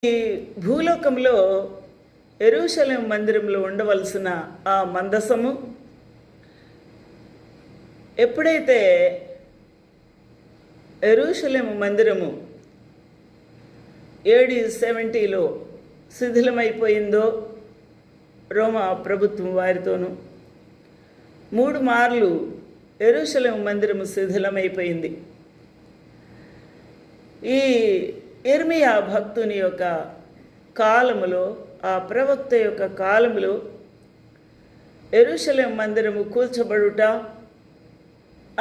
ఈ భూలోకంలో యెరూషలేము మందిరంలో ఉండవలసిన ఆ మందసము ఎప్పుడైతే యెరూషలేము మందిరము AD 70లో శిథిలమైపోయిందో రోమా ప్రభుత్వం వారితోనూ 3 మార్లు యెరూషలేము మందిరము శిథిలమైపోయింది. ఈ ఇర్మియా భక్తుని యొక్క కాలములో, ఆ ప్రవక్త యొక్క కాలములో యెరూషలేము మందిరము కూల్చబడుట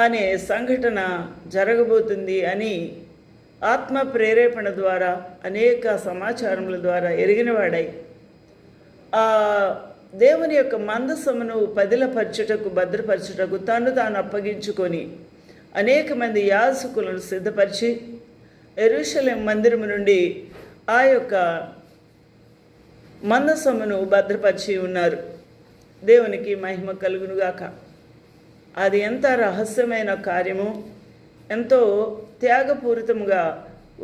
అనే సంఘటన జరగబోతుంది అని ఆత్మ ప్రేరేపణ ద్వారా అనేక సమాచారముల ద్వారా ఎరిగినవాడై ఆ దేవుని యొక్క మందసమును పదిలపరచుటకు భద్రపరచుటకు తాను అప్పగించుకొని అనేక మంది యాజకులను సిద్ధపరిచి యెరూషలేము మందిరము నుండి ఆ యొక్క మందసమును భద్రపరిచి ఉన్నారు. దేవునికి మహిమ కలుగునుగాక. అది ఎంత రహస్యమైన కార్యము, ఎంతో త్యాగపూరితముగా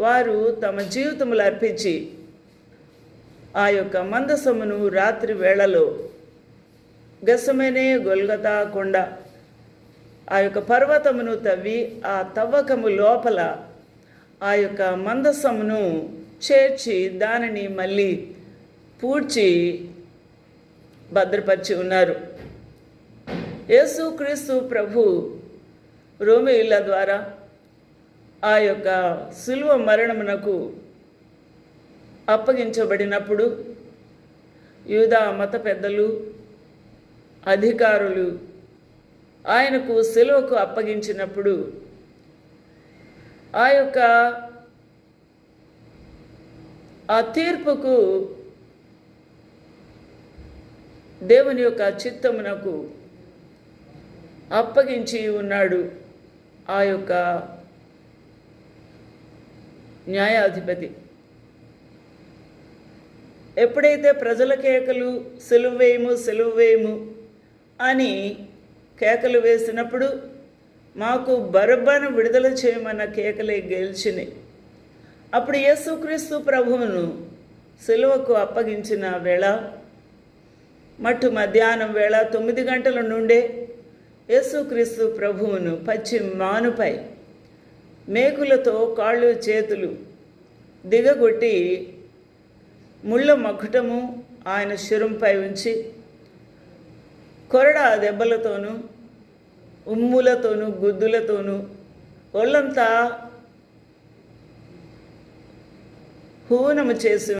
వారు తమ జీవితములు అర్పించి ఆ యొక్క మందసమును రాత్రి వేళలో గెత్సెమనే గొల్గొతా కొండ ఆ యొక్క పర్వతమును తవ్వి ఆ తవ్వకము లోపల ఆ యొక్క మందసమును చేర్చి దానిని మళ్ళీ పూడ్చి భద్రపరిచి ఉన్నారు. యేసుక్రీస్తు ప్రభు రోమీయుల ద్వారా ఆ యొక్క శిలువ మరణమునకు అప్పగించబడినప్పుడు యూదా మత పెద్దలు, అధికారులు ఆయనకు శిలువకు అప్పగించినప్పుడు ఆ యొక్క ఆ తీర్పుకు దేవుని యొక్క చిత్తమునకు అప్పగించి ఉన్నాడు ఆ యొక్క న్యాయాధిపతి. ఎప్పుడైతే ప్రజల కేకలు సిలువ వేయము అని కేకలు వేసినప్పుడు మాకు బరబ్బను విడుదల చేయమన్న కేకలే గెలిచినాయి. అప్పుడు యేసుక్రీస్తు ప్రభువును సిలువకు అప్పగించిన వేళ మట్టు మధ్యాహ్నం వేళ 9 గంటల నుండే యేసుక్రీస్తు ప్రభువును పచ్చి మానుపై మేకులతో కాళ్ళు చేతులు దిగగొట్టి ముళ్ళ మకుటము ఆయన శిరంపై ఉంచి కొరడా దెబ్బలతోనూ ఉమ్ములతోనూ గుద్దులతోనూ ఒళ్ళంతా హూనము చేసి